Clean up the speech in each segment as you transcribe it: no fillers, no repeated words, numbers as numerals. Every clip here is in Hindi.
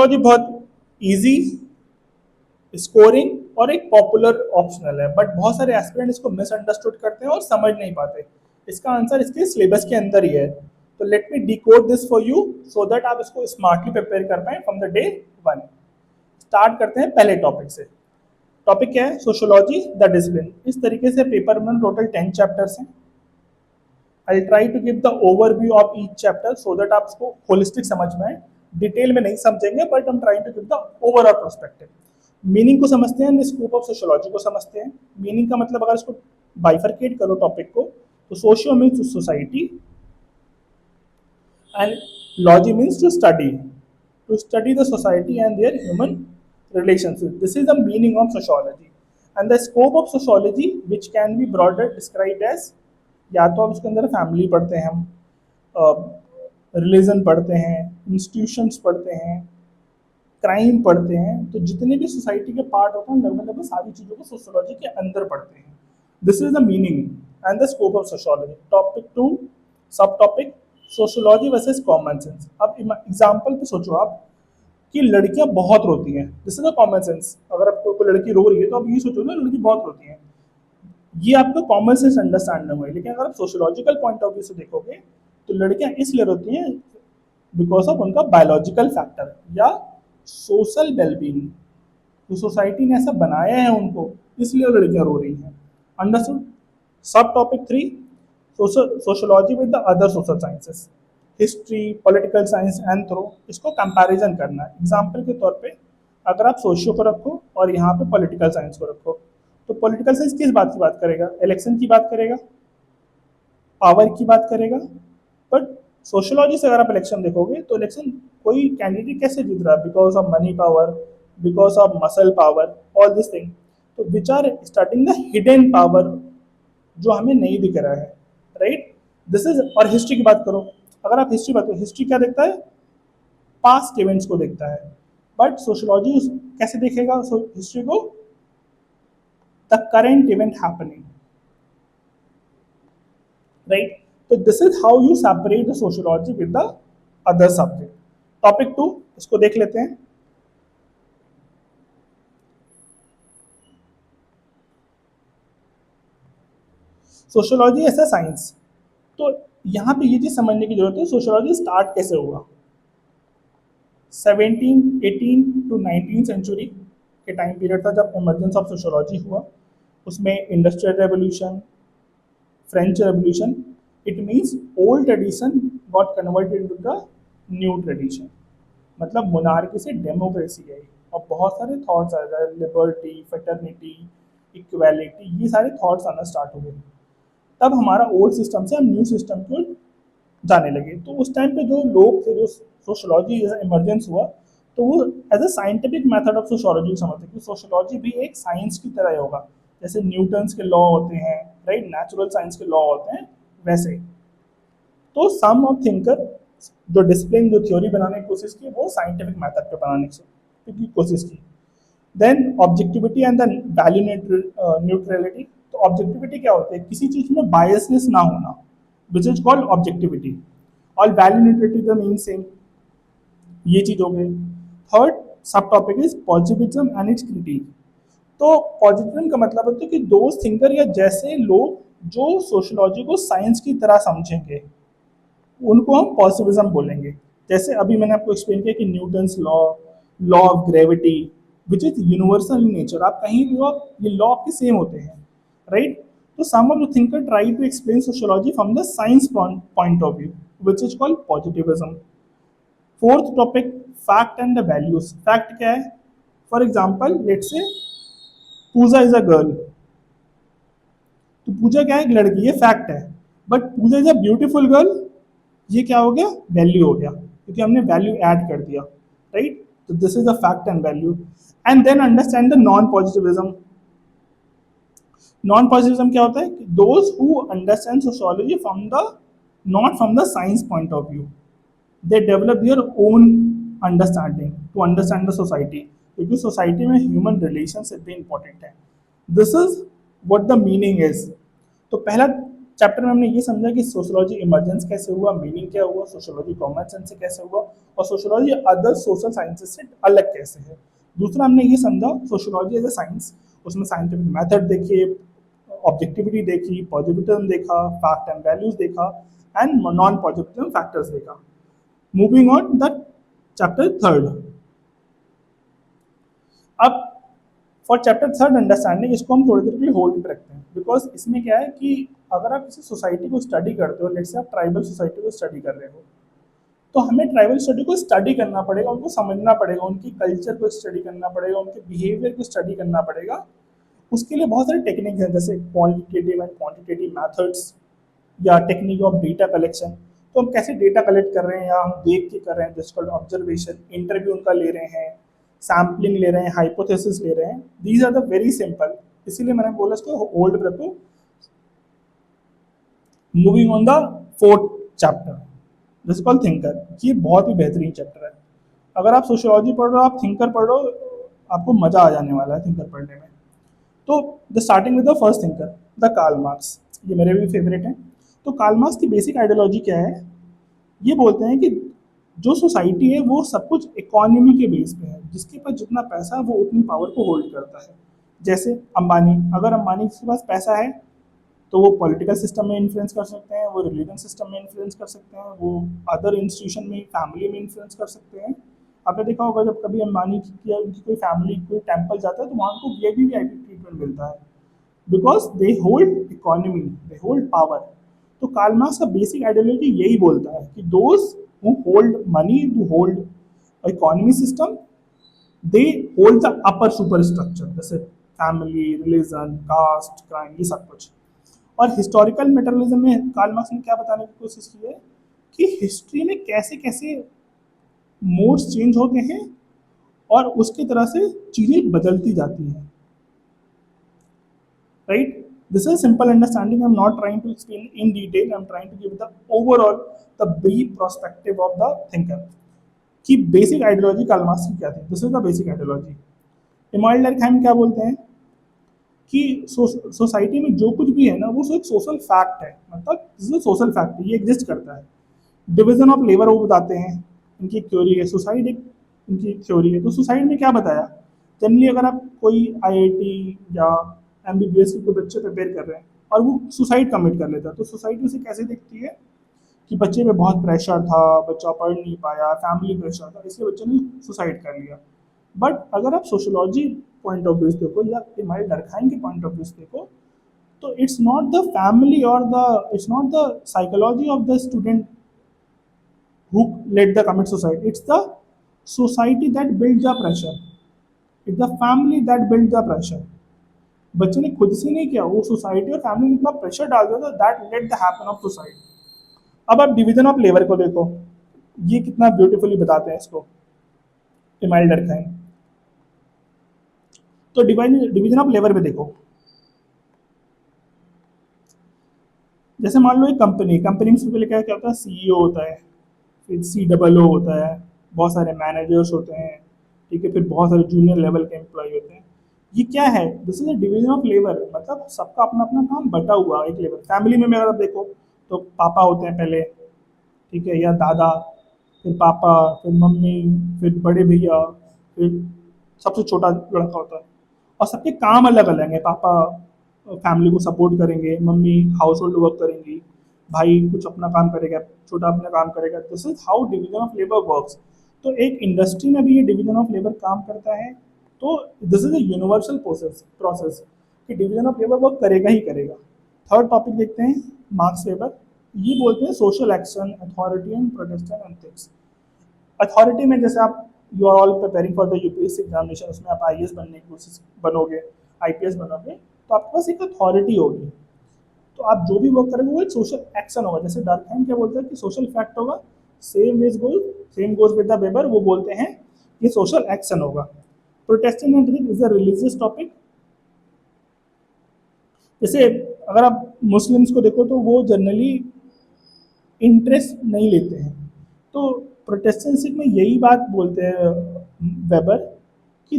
बहुत ही बहुत इजी, स्कोरिंग और एक पॉपुलर ऑप्शनल है, बट बहुत सारे एस्पिरेंट इसको मिसअंडरस्टूड करते हैं और समझ नहीं पाते। इसका आंसर इसके सिलेबस के अंदर ही है। तो let me decode this for you so that आप इसको स्मार्टली प्रिपेयर कर पाए from the day one. Start करते हैं पहले टॉपिक से। टॉपिक क्या है? Sociology the discipline. इस तरीके से पेपर में टोटल 10 चैप्टर्स हैं। I try to give the overview of each chapter so that आप इसको होलिस्टिक समझ में आए। डिटेल में नहीं समझेंगे, बट हम trying to give the overall perspective. Meaning को समझते हैं, स्कोप ऑफ सोशियोलॉजी को समझते हैं। मीनिंग का मतलब अगर इसको बाइफरकेट करो टॉपिक को, तो socio means society and logy means to study the society and their human relationship. This is the meaning of sociology. And the scope of sociology, which can be broader described as, या तो आप उसके अंदर फैमिली पढ़ते हैं, हम रिलीजन पढ़ते हैं, इंस्टीट्यूशंस पढ़ते हैं, क्राइम पढ़ते हैं, तो जितने भी सोसाइटी के पार्ट होते हैं लगभग लगभग सारी चीज़ों को सोशियोलॉजी के अंदर पढ़ते हैं। This is the meaning and the scope of sociology. Topic 2 सब topic sociology versus common sense. अब एग्जाम्पल पे सोचो आप कि लड़कियां बहुत रोती हैं, this is the common sense. अगर आपको कोई लड़की रो रही है तो आप ये सोचो ना, लड़की बहुत रोती है, ये आपका कॉमन सेंस अंडरस्टैंड हुआ है। लेकिन अगर आप सोशियोलॉजिकल पॉइंट ऑफ व्यू से देखोगे तो लड़कियां इसलिए रोती हैं बिकॉज ऑफ उनका बायोलॉजिकल फैक्टर या सोशल वेलबींग। तो सोसाइटी ने ऐसा बनाया है उनको, इसलिए लड़कियां रो रही हैं। अंडरस्टूड। सब topic 3 sociology with the other social sciences, history, political science, anthro, इसको कंपैरिजन करना है। एग्जाम्पल के तौर पे अगर आप सोशियो को रखो और यहाँ पे पॉलिटिकल साइंस को रखो, तो पॉलिटिकल साइंस किस बात की बात करेगा? इलेक्शन की बात करेगा, पावर की बात करेगा। बट सोशियोलॉजी से अगर आप इलेक्शन देखोगे तो इलेक्शन कोई कैंडिडेट कैसे जीत रहा है? Because of money power, because of muscle power, all this thing. तो which are starting the hidden power जो हमें नहीं दिख रहा है, राइट? This is. और हिस्ट्री की बात करो, अगर आप हिस्ट्री बात करो, हिस्ट्री क्या देखता है? पास्ट इवेंट्स को देखता है। बट सोशियोलॉजी कैसे देखेगा हिस्ट्री को? The current event happening, right? तो this is how you separate the sociology with the other subject. Topic 2 इसको देख लेते हैं। Sociology as a science. तो यहाँ पे ये चीज समझने की जरूरत है, सोशियोलॉजी स्टार्ट कैसे हुआ। 18 टू 19 सेंचुरी के टाइम पीरियड था जब इमरजेंस ऑफ सोशियोलॉजी हुआ। उसमें industrial revolution, French revolution, it means old tradition got converted into the new tradition. मतलब मोनार्की से डेमोक्रेसी आई और बहुत सारे थॉट्स आ गए, लिबर्टी, फेटर्निटी, इक्वालिटी, ये सारे थॉट्स आना स्टार्ट हो गए। तब हमारा ओल्ड सिस्टम से हम न्यू सिस्टम को जाने लगे। तो उस टाइम पे जो लोग थे, जो सोशियोलॉजी इमरजेंस हुआ, तो वो as a scientific method of sociology समझते कि सोशियोलॉजी भी एक साइंस की तरह होगा, जैसे न्यूटन्स के लॉ होते हैं, राइट? नेचुरल साइंस के लॉ होते हैं वैसे। तो सम ऑफ थिंकर जो डिसिप्लिन, जो थ्योरी बनाने की कोशिश की, वो साइंटिफिक मेथड पे बनाने की कोशिश की। Then objectivity and the value neutrality. तो ऑब्जेक्टिविटी क्या होता है? किसी चीज में बायसनेस ना होना, विच इज कॉल्ड ऑब्जेक्टिविटी। और value neutrality the mean same, ये चीज हो गई। Third sub topic is positivism and its critique. तो पॉजिटिविज्म का मतलब होता है कि दोज थिंकर या जैसे लोग जो सोशियोलॉजी को साइंस की तरह समझेंगे उनको हम पॉजिटिविज्म बोलेंगे। जैसे अभी मैंने आपको एक्सप्लेन किया कि Newton's law, law of gravity, which is universal in nature. आप कहीं भी हो, ये लॉ आपके सेम होते हैं, राइट? तो some of the thinker try to explain sociology from the science point of view, which is called positivism. Fourth topic fact and the values. Fact क्या है? For example let's say Puja is a girl. तो पूजा क्या है? एक लड़की, ये फैक्ट है। But Puja is a beautiful girl, ये क्या हो गया? वैल्यू हो गया, क्योंकि हमने वैल्यू ऐड कर दिया, राइट? तो this is the fact and value. And then understand the non positivism. Non positivism क्या होता है? Those who understand sociology from the not from the science point of view, they develop their own understanding to understand the society, क्योंकि सोसाइटी में ह्यूमन रिलेशनशिप भी इंपॉर्टेंट है। This is what the meaning is. तो पहला चैप्टर में हमने ये समझा कि सोशोलॉजी इमर्जेंस कैसे हुआ, मीनिंग क्या हुआ, सोशोलॉजी कॉमन सेंस से कैसे हुआ, और सोशोलॉजी अदर सोशल साइंसेस से अलग कैसे है। दूसरा हमने ये समझा सोशोलॉजी एज ए साइंस, उसमें साइंटिफिक मेथड देखिए, ऑब्जेक्टिविटी देखी, पॉजिटिविज्म देखा, फैक्ट एंड वैल्यूज देखा, एंड नॉन पॉजिटिविज्म फैक्टर्स देखा। Moving on the chapter third. अब फॉर चैप्टर थर्ड अंडरस्टैंडिंग, इसको हम थोड़ी देर के लिए होल्ड पे रखते हैं, बिकॉज इसमें क्या है कि अगर आप किसी सोसाइटी को स्टडी करते हो, जैसे आप ट्राइबल सोसाइटी को स्टडी कर रहे हो, तो हमें ट्राइबल स्टडी को स्टडी करना पड़ेगा, उनको समझना पड़ेगा, उनकी कल्चर को स्टडी करना पड़ेगा, उनके बिहेवियर को स्टडी करना पड़ेगा। उसके लिए बहुत सारे टेक्निक हैं, जैसे क्वालिटेटिव एंड क्वांटिटेटिव मैथड्स, या टेक्निक ऑफ डेटा कलेक्शन। तो हम कैसे डेटा कलेक्ट कर रहे हैं, या हम देख के कर रहे हैं, जिसको ऑब्जर्वेशन, इंटरव्यू उनका ले रहे हैं, सैम्पलिंग ले रहे हैं, हाइपोथेसिस ले रहे हैं। These are the very simple, इसीलिए मैंने बोला इसको होल्ड रखो। Moving on the fourth chapter, this called thinker. ये बहुत ही बेहतरीन चैप्टर है। अगर आप सोशियोलॉजी पढ़ रहे हो, आप थिंकर पढ़ रहे हो, आपको मजा आ जाने वाला है थिंकर पढ़ने में। तो the starting with the first thinker, the Karl Marx. ये मेरे भी फेवरेट हैं। तो कार्ल मार्क्स की बेसिक आइडियोलॉजी क्या है? ये बोलते हैं कि जो सोसाइटी है वो सब कुछ इकोनॉमी के बेस पे है, जिसके पास जितना पैसा है वो उतनी पावर को होल्ड करता है। जैसे अंबानी, अगर अंबानी के पास पैसा है तो वो पॉलिटिकल सिस्टम में इन्फ्लुएंस कर सकते हैं, वो रिलीजन सिस्टम में इन्फ्लुएंस कर सकते हैं, वो अदर इंस्टीट्यूशन में, फैमिली में इन्फ्लुएंस कर सकते हैं। आपने देखा होगा जब कभी अंबानी की या उनकी कोई फैमिली कोई टेम्पल जाता है तो वहाँ को वीआईपी ट्रीटमेंट मिलता है, because they hold economy, they hold power. तो कार्ल मार्क्स का बेसिक आइडियोलॉजी यही बोलता है कि those who hold money, who hold economy system, they hold the upper super structure, जैसे फैमिली, रिलीजन, कास्ट, क्राइम, ये सब कुछ। और हिस्टोरिकल मेटरलिज्म में कार्ल मार्क्स ने क्या बताने की कोशिश की है कि हिस्ट्री में कैसे कैसे मोड्स चेंज होते हैं और उसकी तरह से चीजें बदलती जाती हैं, right? This is a simple understanding. I'm not trying to explain in detail. I'm trying to give the overall, the brief perspective of the thinker. कि बेसिक आइडियोलॉजी कार्ल मार्क्स की क्या थी? This is the basic ideology. Emmanuel Durkheim क्या बोलते हैं कि सोसाइटी में जो कुछ भी है ना वो एक सोशल फैक्ट है, मतलब दिस इज सोशल फैक्ट, ये एग्जिस्ट करता है। डिवीजन ऑफ लेबर वो बताते हैं, इनकी एक थ्योरी है। सुसाइड एक इनकी थ्योरी है। तो सुसाइड में क्या बताया, जनरली अगर आप कोई आईआईटी या एमबीबीएस के कोई बच्चे प्रिपेयर कर रहे हैं और वो सुसाइड कमिट कर लेता है, तो सोसाइटी उसे कैसे देखती है कि बच्चे पे बहुत प्रेशर था, बच्चा पढ़ नहीं पाया, फैमिली प्रेशर था, इसलिए बच्चे ने सुसाइड कर लिया। बट अगर आप सोशोलॉजी पॉइंट ऑफ व्यू देखो या इमानुएल डर्कहाइम के पॉइंट ऑफ व्यू देखो, तो इट्स नॉट द फैमिली और the it's not the psychology of the student who let the commit suicide. It's the society that builds the pressure. It's the family that builds the pressure. बच्चे ने खुद से नहीं किया, वो सोसाइटी और फैमिली ने इतना प्रेशर डाल दिया था, that let the happen of suicide. अब आप डिवीजन ऑफ लेबर को देखो, ये कितना ब्यूटीफुली बताते हैं इसको इमानुएल डर्कहाइम। तो डिवीजन ऑफ लेबर में देखो, जैसे मान लो एक कंपनी में सबसे पहले क्या क्या होता है, सीईओ होता है, फिर COO होता है, बहुत सारे मैनेजर्स होते हैं, ठीक है, फिर बहुत सारे जूनियर लेवल के एम्प्लॉय होते हैं। ये क्या है? This is a division of labour, मतलब सबका अपना अपना काम बटा हुआ एक लेबर। फैमिली में अगर आप देखो तो पापा होते हैं पहले, ठीक है, या दादा, फिर पापा, फिर मम्मी, फिर बड़े भैया, फिर सबसे छोटा लड़का होता है। और सबके काम अलग अलग हैं। पापा फैमिली को सपोर्ट करेंगे, मम्मी हाउस होल्ड वर्क करेंगी, भाई कुछ अपना काम करेगा, छोटा अपना काम करेगा। This is how division of labour works. तो एक इंडस्ट्री में भी ये डिवीजन ऑफ लेबर काम करता है। तो this is a universal process कि डिवीजन ऑफ लेबर वर्क करेगा ही करेगा। थर्ड टॉपिक देखते हैं, मार्क्स वेबर। ये बोलते हैं social action, authority and protest and ethics. Authority में जैसे आप you are all preparing for the UPSC examination, उसमें आप आईएएस बनने की कोशिश बनोगे, आईपीएस बनोगे, तो आपके पास एक अथॉरिटी होगी। तो आप जो भी वर्क करेंगे वो एक सोशल एक्शन होगा। जैसे डर्कहाइम क्या बोलते हैं कि सोशल फैक्ट होगा, same goes with the weber, वो बोलते हैं कि सोशल एक्शन होगा। Protestant and ethics is a religious topic. जैसे अगर आप मुस्लिम्स को देखो तो वो जनरली इंटरेस्ट नहीं लेते हैं। तो प्रोटेस्टेंटशिप में यही बात बोलते हैं वेबर कि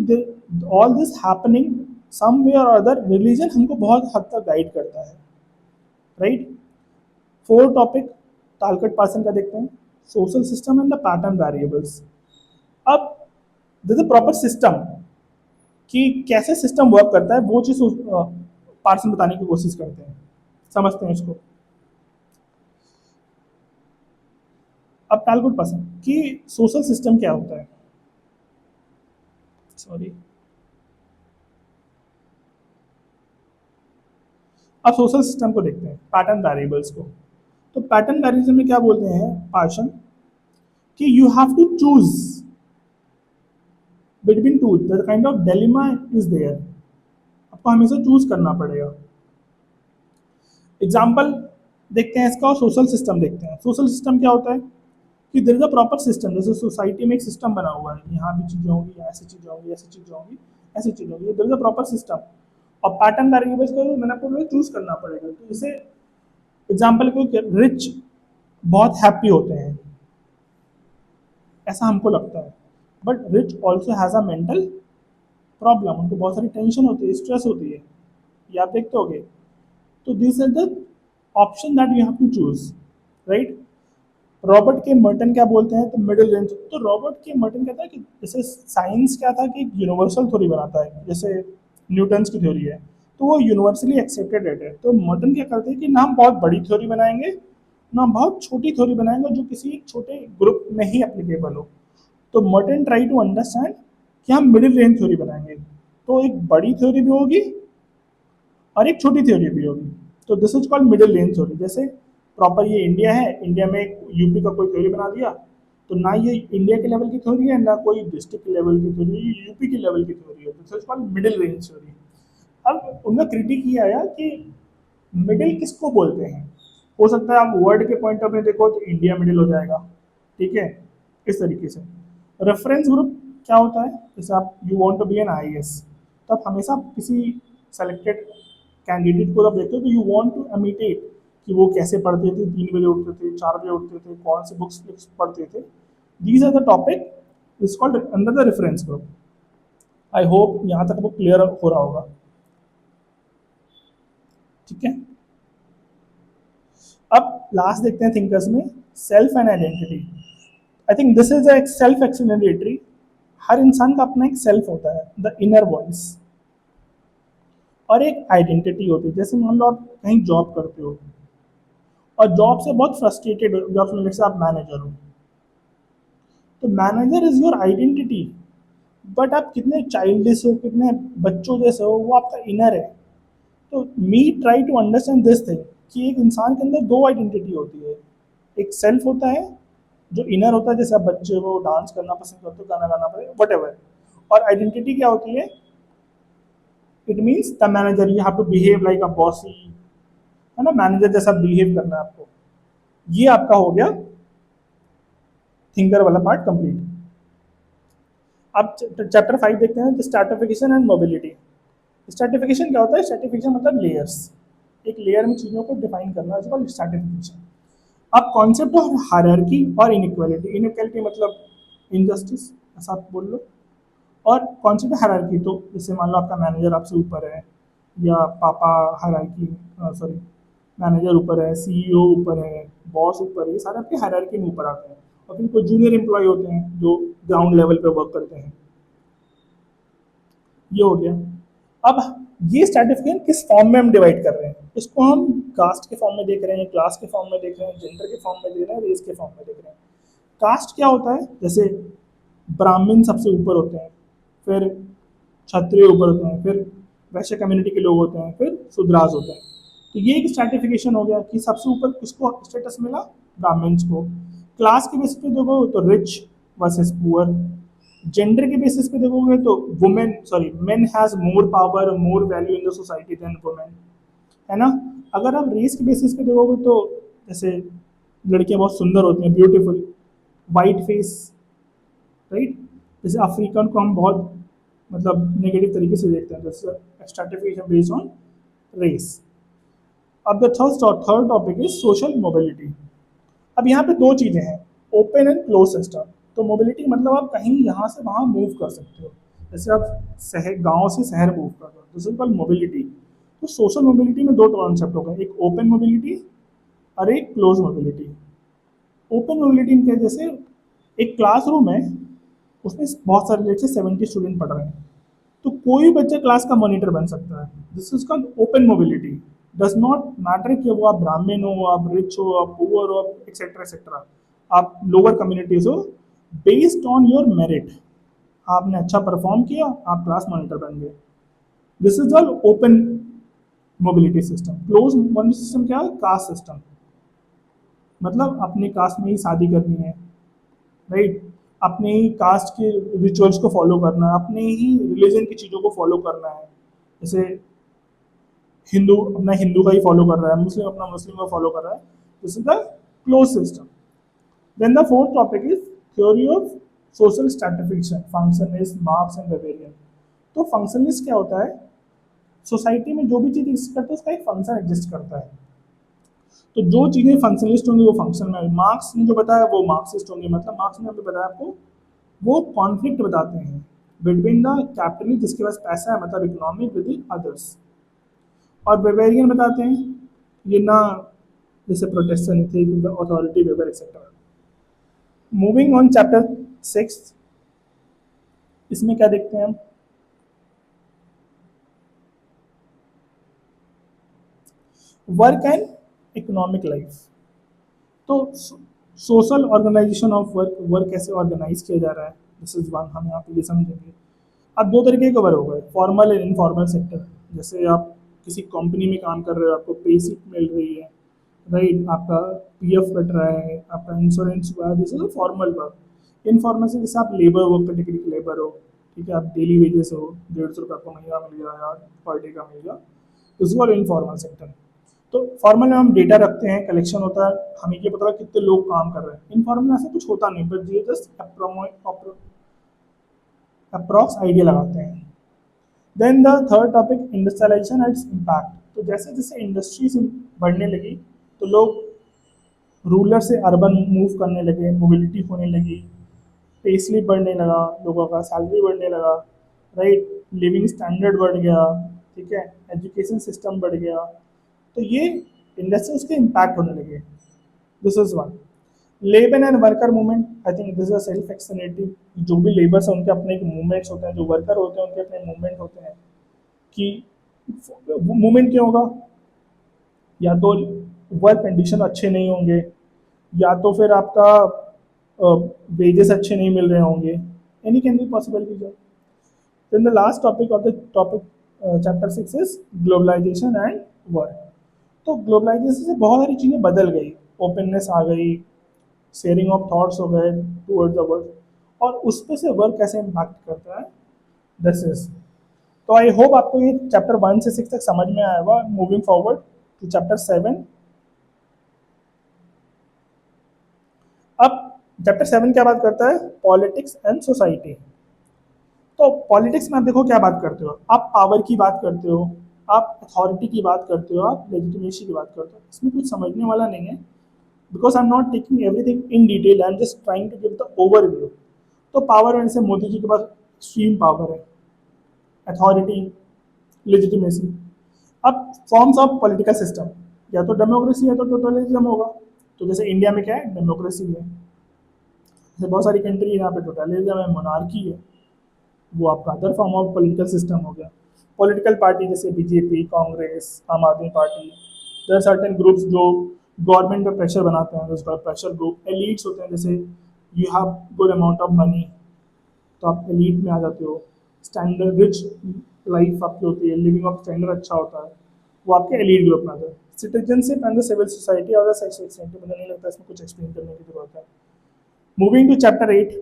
ऑल दिस हैपनिंग समवेयर और अदर, रिलीजन हमको बहुत हद तक गाइड करता है, राइट? फोर टॉपिक तालकट पासन का देखते हैं, social system and the pattern variables. अब दिस इज प्रॉपर सिस्टम कि कैसे सिस्टम वर्क करता है वो चीज पार्सन बताने की कोशिश करते हैं, समझते हैं इसको। अब तालकट पासन कि सोशल सिस्टम क्या होता है, सॉरी, अब सोशल सिस्टम को देखते हैं, पैटर्न वेरिएबल्स को। तो पैटर्न वेरिएबल्स में क्या बोलते हैं पार्सन कि you have to choose between two, the kind of dilemma is there, आपको हमेशा चूज करना पड़ेगा। एग्जाम्पल देखते हैं इसका, और सोशल सिस्टम देखते हैं। सोशल सिस्टम क्या होता है कि there is a proper system, जैसे सोसाइटी में एक सिस्टम बना हुआ है, यहाँ भी चीजें होंगी, ऐसी चीजें होंगी, ऐसी चीजें होंगी, ऐसी चीजें होंगी, there is a proper system. और पैटर्न वेरिएबल्स को मैंने आपको चूज करना पड़ेगा। तो जैसे एग्जाम्पल को, रिच बहुत हैप्पी होते हैं ऐसा हमको लगता है, but rich also has a mental problem, उनको बहुत सारी टेंशन होती है, स्ट्रेस होती है, ये आप देखते होगे। तो this is the option that you have to choose, right. Robert K Merton क्या बोलते हैं, तो मिडिल रेंज। तो रॉबर्ट के मर्टन कहता है कि जैसे साइंस क्या था कि यूनिवर्सल थ्योरी बनाता है, जैसे न्यूटन्स की थ्योरी है, तो वो यूनिवर्सली एक्सेप्टेड है। तो मर्टन क्या करते हैं कि ना हम बहुत बड़ी थ्योरी बनाएंगे, ना बहुत छोटी थ्योरी बनाएंगे जो किसी एक छोटे ग्रुप में ही एप्लीकेबल हो। तो मर्टन ट्राई टू अंडरस्टैंड कि हम मिडिल रेंज थ्योरी बनाएंगे, तो एक बड़ी थ्योरी भी होगी और एक छोटी थ्योरी भी होगी। तो this is called middle range theory. जैसे प्रॉपर ये इंडिया है, इंडिया में एक यूपी का कोई थ्योरी बना दिया, तो ना ये इंडिया के लेवल की थ्योरी है, ना कोई डिस्ट्रिक्ट के लेवल की थ्योरी, ये यूपी के लेवल की थ्योरी है। This is called middle range theory. अब उनका क्रिटिक ये आया कि मिडिल किसको बोलते हैं। हो सकता है आप वर्ड के पॉइंट ऑफ व्यू देखो तो इंडिया मिडिल हो जाएगा, ठीक है, इस तरीके से। रेफरेंस ग्रुप क्या होता है, जैसे आप you want to be an IAS, तो आप हमेशा किसी सेलेक्टेड कैंडिडेट को जब देखते हो तो यू वांट टू इमिटेट कि वो कैसे पढ़ते थे, 3 बजे उठते थे, 4 बजे उठते थे, कौन सी बुक्स पढ़ते थे। These are the topic is called under the reference group. I hope यहाँ तक वो क्लियर हो रहा होगा, ठीक है। अब लास्ट देखते हैं थिंकर्स में, self and identity. I think this is एक सेल्फ एक्सप्लेनेटरी। हर इंसान का अपना एक सेल्फ होता है, द इनर वॉइस, और एक आइडेंटिटी होती है। जैसे मान लो आप कहीं जॉब करते हो और जॉब से बहुत फ्रस्ट्रेटेड हो, जॉब से जैसे आप मैनेजर हो, तो manager is your identity, but आप कितने चाइल्डिश हो, कितने बच्चों जैसे हो, वो आपका इनर है। तो me try to understand this thing कि एक इंसान के अंदर दो आइडेंटिटी होती है, एक सेल्फ होता है जो इनर होता है, जैसे आप बच्चे हो, डांस करना पसंद करते हो, गाना गाना पसंद, वट एवर। और आइडेंटिटी क्या होती है, it means the manager, you have to behave like a bossy, है ना, मैनेजर जैसा बिहेव करना है आपको। ये आपका हो गया थिंकर वाला पार्ट कंप्लीट। अब चैप्टर 5 देखते हैं, स्ट्रैटिफिकेशन एंड मोबिलिटी। स्ट्रैटिफिकेशन क्या होता है, स्ट्रैटिफिकेशन मतलब लेयर्स, एक लेयर में चीज़ों को डिफाइन करना है, स्ट्रैटिफिकेशन। अब कॉन्सेप्ट ऑफ हायरार्की और इनइक्वालिटी, इनइक्वालिटी मतलब इनजस्टिस, ऐसा आप बोल लो। और कॉन्सेप्ट हायरार्की, तो जैसे मान लो आपका मैनेजर आपसे ऊपर है, या पापा हायरार्की, सॉरी, मैनेजर ऊपर है, सीईओ ऊपर है, बॉस ऊपर है, ये सारे आपके हायरार्की में ऊपर आते हैं। और फिर कोई जूनियर एम्प्लॉय होते हैं जो ग्राउंड लेवल पे वर्क करते हैं। ये हो गया। अब ये स्ट्रैटिफिकेशन किस फॉर्म में हम डिवाइड कर रहे हैं, इसको हम कास्ट के फॉर्म में देख रहे हैं, क्लास के फॉर्म में देख रहे हैं, जेंडर के फॉर्म में देख रहे हैं, रेस के फॉर्म में देख रहे हैं। कास्ट क्या होता है, जैसे ब्राह्मण सबसे ऊपर होते हैं, फिर क्षत्रिय ऊपर होते हैं, फिर वैश्य कम्युनिटी के लोग होते हैं, फिर शूद्रास होते हैं। तो ये एक स्ट्रैटिफिकेशन हो गया कि सबसे ऊपर किसको स्टेटस मिला, ब्राह्मण्स को। क्लास के बेसिस पे देखो तो रिच वर्सेस पुअर। जेंडर के बेसिस पे देखोगे तो women, sorry, men has more power, more value in the society than women, है ना। अगर आप रेस के बेसिस पे देखोगे तो जैसे लड़कियां बहुत सुंदर होती हैं, ब्यूटीफुल, वाइट फेस, राइट। जैसे अफ्रीकन को हम बहुत मतलब नेगेटिव तरीके से देखते हैं, जैसे स्ट्रैटिफिकेशन बेस्ड ऑन रेस। अब the third topic is social mobility. अब यहाँ पे दो चीजें हैं, ओपन एंड क्लोज सिस्टम। तो मोबिलिटी मतलब आप कहीं यहाँ से वहाँ मूव कर सकते हो, जैसे आप शहर, गांव से शहर मूव कर रहे हो, दिस इज कॉल्ड मोबिलिटी। तो सोशल मोबिलिटी में दो कॉन्सेप्ट हो गए, एक ओपन मोबिलिटी और एक क्लोज मोबिलिटी। ओपन मोबिलिटी क्या, जैसे एक क्लासरूम है, उसमें बहुत सारे लेट से 70 स्टूडेंट पढ़ रहे हैं, तो कोई बच्चा क्लास का मॉनिटर बन सकता है। This is called open mobility. Does not matter कि वो आप ब्राह्मण हो, आप रिच हो, आप पुअर हो, आप एक्सेट्रा एक्सेट्रा, आप लोअर कम्युनिटीज हो, बेस्ड ऑन योर मेरिट आपने अच्छा परफॉर्म किया, आप क्लास मॉनिटर बन गए। This is all open mobility system. Close mobility system क्या है? कास्ट सिस्टम, मतलब अपने कास्ट में ही शादी करनी है, राइट, अपने ही कास्ट के रिचुअल्स को फॉलो करना है, अपने ही रिलीजन की चीज़ों को फॉलो करना है। जैसे हिंदू अपना हिंदू का ही फॉलो कर रहा है, मुस्लिम अपना मुस्लिम का फॉलो कर रहा है। This is the close system. Then the fourth topic is theory of social stratification, functionalist, Marx and Weberian. तो फंक्शनलिस्ट क्या होता है? सोसाइटी में जो भी चीज़ एग्जिस्ट करता है उसका एक फंक्शन एग्जिस्ट करता है। तो जो चीज़ें फंक्शनलिस्ट होंगी वो फंक्शन में, मार्क्स ने जो बताया वो मार्क्सिस्ट होंगे, मतलब मार्क्स ने अभी बताया आपको, वो कॉन्फ्लिक्ट बताते हैं बिटवीन द कैपिटलिस्ट जिसके पास पैसा है, मतलब इकोनॉमिक, विद द अदर्स। और वेबेरियन बताते हैं ये ना, जैसे प्रोटेस्टेंट थे, authority Weber etcetera. Moving on chapter 6, इसमें क्या देखते हैं हम? Work and economic life. तो social organization of work, work कैसे ऑर्गेनाइज किया जा रहा है, दिस इज वन, हम यहाँ पे ये समझेंगे। अब दो तरीके के वर्क हो गए, फॉर्मल एंड इनफॉर्मल सेक्टर। जैसे आप किसी कंपनी में काम कर रहे हो, आपको पे स्लिप मिल रही है, राइट, आपका पीएफ कट रहा है, आपका इंश्योरेंस हुआ है, this is formal work. Informal से जैसे आप लेबर वर्क कैटेगरी के लेबर हो, ठीक है, आप डेली वेजेस हो, 150 रुपये आपको महीना मिल गया या पर डे का मिल गया, दिस इज इनफॉर्मल सेक्टर। तो फॉर्मल में हम डेटा रखते हैं, कलेक्शन होता है, हमें ये पता है कितने लोग काम कर रहे हैं। इनफॉर्मल में ऐसा कुछ होता नहीं, बट ये जस्ट अप्रॉक्स आइडिया लगाते हैं। Then the third topic, industrialisation and its impact. तो जैसे जैसे इंडस्ट्रीज बढ़ने लगी तो लोग रूरल से अर्बन मूव करने लगे, मोबिलिटी होने लगी, पे स्लिप बढ़ने लगा, लोगों का सैलरी बढ़ने लगा, राइट, लिविंग स्टैंडर्ड बढ़ गया, ठीक है, एजुकेशन सिस्टम बढ़ गया। तो ये इंडस्ट्रीज के इम्पैक्ट होने लगे। This is one. Labour and worker movement, I think this is self explanatory. जो भी लेबर्स हैं उनके अपने एक मूवमेंट्स होते हैं, जो वर्कर होते हैं उनके अपने मूवमेंट होते हैं। कि मूवमेंट क्या होगा? या तो वर्क कंडीशन अच्छे नहीं होंगे, या तो फिर आपका वेजेस अच्छे नहीं मिल रहे होंगे, any can be possible reason. Then the last topic of the topic chapter 6 is globalisation and work. तो ग्लोबलाइजेशन से बहुत सारी चीज़ें बदल गई, ओपननेस आ गई, शेयरिंग ऑफ थॉट्स हो गए टूवर्ड्स द वर्ल्ड, और उस पे से वर्क कैसे इम्पैक्ट करता है, दिस इज। तो आई होप आपको ये चैप्टर 1 से 6 तक समझ में आया होगा। Moving forward to chapter 7। अब चैप्टर 7 क्या बात करता है? Politics and society. तो पॉलिटिक्स में आप देखो क्या बात करते हो, आप पावर की बात करते हो, आप अथॉरिटी की बात करते हो, आप लेजिटिमेसी की बात करते हो। इसमें कुछ समझने वाला नहीं है, because I am not taking everything in detail, I am just trying to give the overview. तो पावर में से मोदी जी के पास एक्सट्रीम पावर है, अथॉरिटी, लेजिटिमेसी। अब फॉर्म्स ऑफ पॉलिटिकल सिस्टम, या तो डेमोक्रेसी है तो टोटलिज्म होगा। तो जैसे इंडिया में क्या है? डेमोक्रेसी है। जैसे बहुत सारी कंट्री है यहाँ पे टोटलिज्म है, मोनार्की है, वो आपका other form of political system हो गया। पॉलिटिकल पार्टी जैसे BJP, Congress, Aam Aadmi party, there are certain groups जो गवर्नमेंट पे प्रेशर बनाते हैं, उसका प्रेशर ग्रुप। एलिट्स होते हैं, जैसे you have good amount of money तो आप एलीट में आ जाते हो, स्टैंडर्ड रिच लाइफ आपकी होती है, लिविंग ऑफ स्टैंडर्ड अच्छा होता है, वो आपके एलीट ग्रुप में आते हैं। Citizenship and the civil society और द सोसाइटी, मुझे नहीं लगता इसमें कुछ एक्सप्लेन करने की जरूरत है। Moving to chapter 8,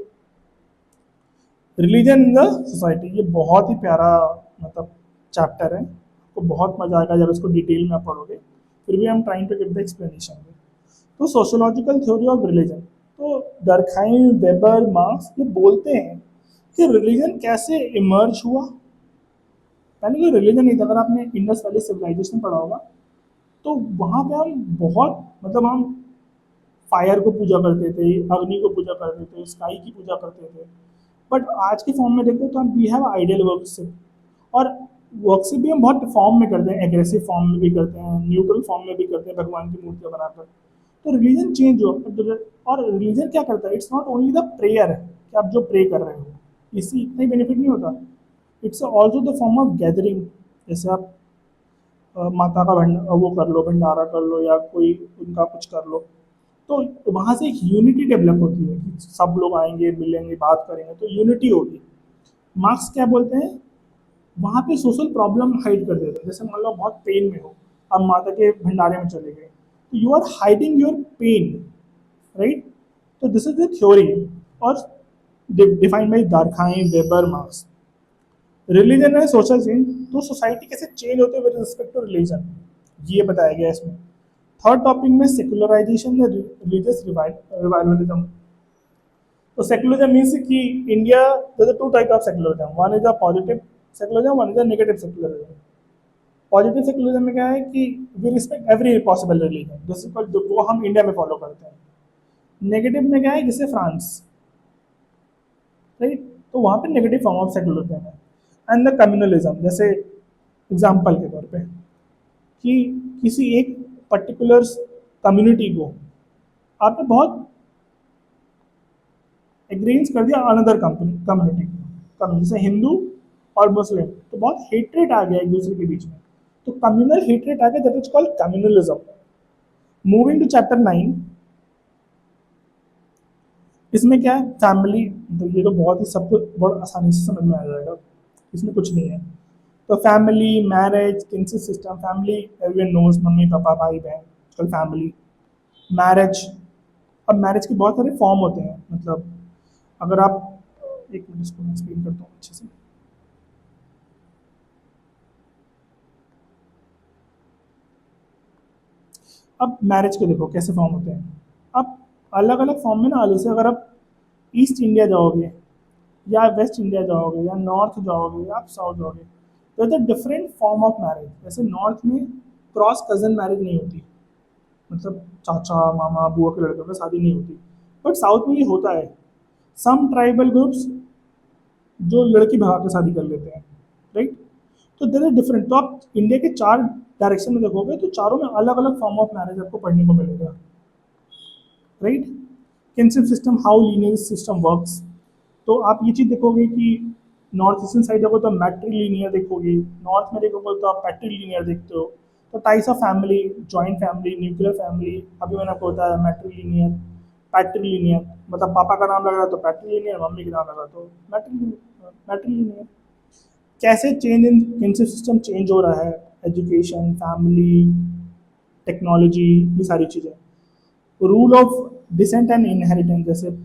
religion in the society. ये बहुत ही प्यारा मतलब चैप्टर है, आपको बहुत मजा आएगा जब इसको डिटेल में आप पढ़ोगे। फिर भी हम trying to give the explanation. तो सोशोलॉजिकल थ्योरी ऑफ रिलीजन, तो डरखाइम, वेबर, मार्क्स ये बोलते हैं कि रिलीजन कैसे इमर्ज हुआ। पहले कोई रिलीजन नहीं था। अगर आपने इंडस वैली सिविलाइजेशन पढ़ा होगा तो वहाँ पे हम बहुत मतलब हम फायर को पूजा करते थे, अग्नि को पूजा करते थे, स्काई की पूजा करते थे। बट आज के फॉर्म में देखो तो हम वी हैव आइडियल वर्कशिप। और वर्कशिप भी हम बहुत फॉर्म में करते हैं, एग्रेसिव फॉर्म में भी करते हैं, न्यूट्रल फॉर्म में भी करते हैं, भगवान की मूर्तियाँ बनाकर। तो रिलीजन चेंज हो। और रिलीजन क्या करता है, it's not only the prayer कि आप जो प्रे कर रहे हो, इससे इतना ही बेनिफिट नहीं होता, it's also the form of gathering. जैसे आप माता का वो कर लो, भंडारा कर लो, या कोई उनका कुछ कर लो, तो वहाँ से एक यूनिटी डेवलप होती है कि सब लोग आएंगे, मिलेंगे, बात करेंगे, तो यूनिटी होगी। मार्क्स क्या बोलते हैं, वहाँ पे सोशल प्रॉब्लम हाइड कर देते हैं। जैसे मान लो बहुत पेन में हो, अब माता के भंडारे में चले गए, तो you are hiding your pain, right. तो दिस इज द थ्योरी, और defined by Durkheim, Weber, Marx. Religion है सोशल चेंज, तो सोसाइटी कैसे चेंज होते हैं विद रिस्पेक्ट टू रिलीजन, ये बताया गया है इसमें। थर्ड टॉपिक में सेकुलराइजेशन, रिलीजियस रिवाइवलिज्म। तो सेकुलरिज्म मीन्स कि India, there are two type of secularism, one is a positive secularism, one is a negative secularism. Positive secularism में क्या है कि we respect every possible religion, जैसे वो हम इंडिया में फॉलो करते हैं। नेगेटिव में क्या है, जैसे फ्रांस, राइट, तो वहाँ पे नेगेटिव फॉर्म ऑफ सेकुलरिज्म है। एंड द कम्युनलिज्म, जैसे एग्जाम्पल के तौर पे कि किसी एक पर्टिकुलर कम्युनिटी को आपने बहुत एग्रीज कर दिया अनदर कम्युनिटी को, जैसे हिंदू और मुस्लिम, तो बहुत हेट्रेट आ गया एक दूसरे के बीच में, तो कम्युनल हेट्रेट आ गया, that is called communalism. Moving to chapter 9, इसमें क्या है, फैमिली। तो ये तो बहुत ही सबको बहुत आसानी से समझ में आ जाएगा, इसमें कुछ नहीं है। तो family, marriage, kinship system, family everyone knows, mummy papa भाई बहन, कल फैमिली। मैरिज, अब मैरिज के बहुत सारे फॉर्म होते हैं, मतलब अगर आप, एक मिनट इसको मैं एक्सप्लेन करता हूँ अच्छे से। अब मैरिज के देखो कैसे फॉर्म होते हैं। अब अलग अलग फॉर्म में ना, जैसे अगर आप ईस्ट इंडिया जाओगे, या वेस्ट इंडिया जाओगे, या नॉर्थ जाओगे, या आप साउथ जाओगे, तो the different form of marriage. जैसे नॉर्थ में क्रॉस कजन मैरिज नहीं होती, मतलब चाचा मामा बुआ के लड़के में शादी नहीं होती, बट साउथ में ये होता है। सम ट्राइबल ग्रुप्स जो लड़की भगा के शादी कर लेते हैं, राइट। तो देर आर डिफरेंट, तो आप इंडिया के चार डायरेक्शन में देखोगे तो चारों में अलग अलग फॉर्म ऑफ मैरिज आपको पढ़ने को मिलेगा, right. Kinship system, how linear system works. तो आप ये चीज़ देखोगे कि नॉर्थ ईस्टर्न साइड देखो तो मैट्री लीनियर देखोगे, नॉर्थ में देखोगे तो आप पैट्री लीनियर देखते हो। तो types of family, joint family, nuclear family, अभी मैंने आपको बताया मैट्री लीनियर, पैट्री लीनियर, मतलब पापा का नाम लग रहा है तो पैट्री लीनियर, मम्मी का नाम लग रहा है तो मैट्री लीनियर। कैसे change in kinship system change हो रहा है, एजुकेशन, फैमिली, टेक्नोलॉजी, ये सारी चीज़ें। Rule of descent and inheritance, जैसे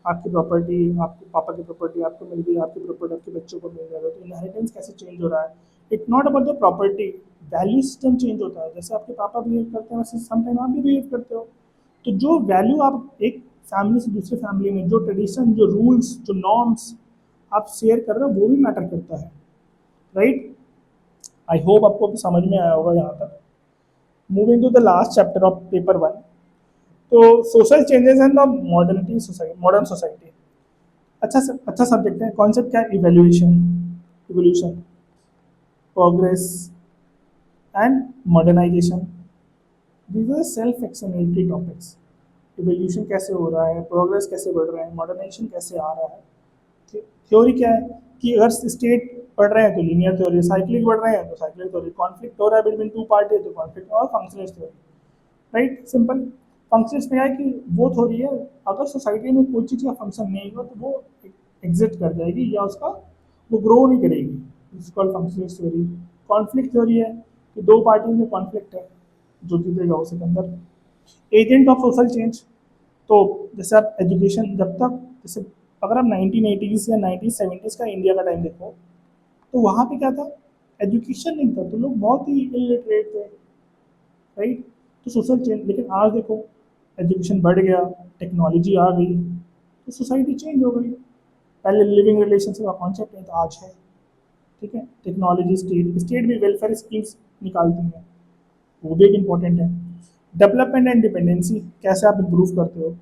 आपकी प्रॉपर्टी, आपके पापा की प्रॉपर्टी आपको मिल गई, आपकी प्रॉपर्टी आपके बच्चों को मिल जाएगा, तो इनहेरिटेंस कैसे चेंज हो रहा है। It not about the property, value system change होता है, जैसे आपके पापा बिहेव करते हैं वैसे समटाइम आप भी बिहेव करते हो। तो जो वैल्यू आप एक फैमिली से दूसरे फैमिली में, जो ट्रेडिशन, जो रूल्स, जो नॉर्म्स आप शेयर कर रहे हो, वो भी मैटर करता है, राइट। आई होप आपको समझ में आया होगा यहाँ तक। Moving to the last chapter of paper 1, तो social changes and the modernity society, modern society. अच्छा सब्जेक्ट है। कॉन्सेप्ट क्या है, evolution, evolution, progress and modernisation. These are self explanatory topics. Evolution कैसे हो रहा है, प्रोग्रेस कैसे बढ़ रहा है, मॉडर्नाइजेशन कैसे आ रहा है। थ्योरी क्या है कि अगर स्टेट बढ़ रहे हैं तो लीनियर थ्योरी, साइक्लिक बढ़ रहे हैं तो साइक्लिक थ्योरी, कॉन्फ्लिक्ट हो रहा है बिटवीन टू पार्टी तो कॉन्फ्लिक्ट, और functionalist theory, right, simple. Functions में है कि वो थ्योरी है, अगर सोसाइटी में कोई चीज़ का फंक्शन नहीं होगा तो वो एग्जिट कर जाएगी, या उसका वो ग्रो नहीं करेगी, it's called functionalist theory. Conflict theory है कि दो पार्टी में कॉन्फ्लिक्ट है, जो जीतेगा उसी के अंदर। एजेंट ऑफ सोशल चेंज, तो जैसे आप एजुकेशन, जब तक जैसे अगर आप 1980s या 1970s का इंडिया का टाइम देखो, तो वहाँ पे क्या था, एजुकेशन नहीं था, तो लोग बहुत ही इलिटरेट थे, राइट। तो सोशल चेंज, लेकिन आज देखो एजुकेशन बढ़ गया, टेक्नोलॉजी आ गई, तो सोसाइटी चेंज हो गई। पहले लिविंग रिलेशनशिप का कॉन्सेप्ट नहीं था, आज है, ठीक है। टेक्नोलॉजी, स्टेट स्टेट भी वेलफेयर स्कीम्स निकालती हैं, वो भी एक इम्पॉर्टेंट है। डेवलपमेंट एंड डिपेंडेंसी, कैसे आप इम्प्रूव करते हो।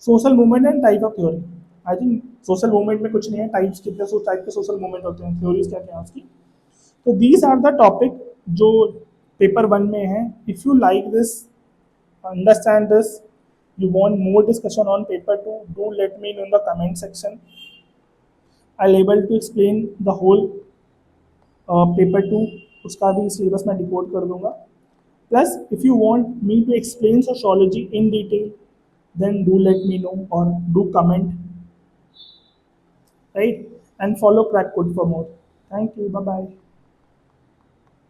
Social movement and type of theory. I think social movement में कुछ नहीं है, टाइप्स कितने टाइप के सोशल मूवमेंट होते हैं, थ्योरीज क्या क्या है उसकी। तो दीज आर द टॉपिक जो पेपर 1 में है। If you like this understand this, you want more discussion on paper 2, do let me know in the comment section. I'll able to explain the whole paper two, उसका भी सिलेबस मैं डिकोड कर दूंगा. Plus if you want me to explain sociology in detail, then do let me know or do comment, right? And follow Crack Code for more. Thank you. Bye bye.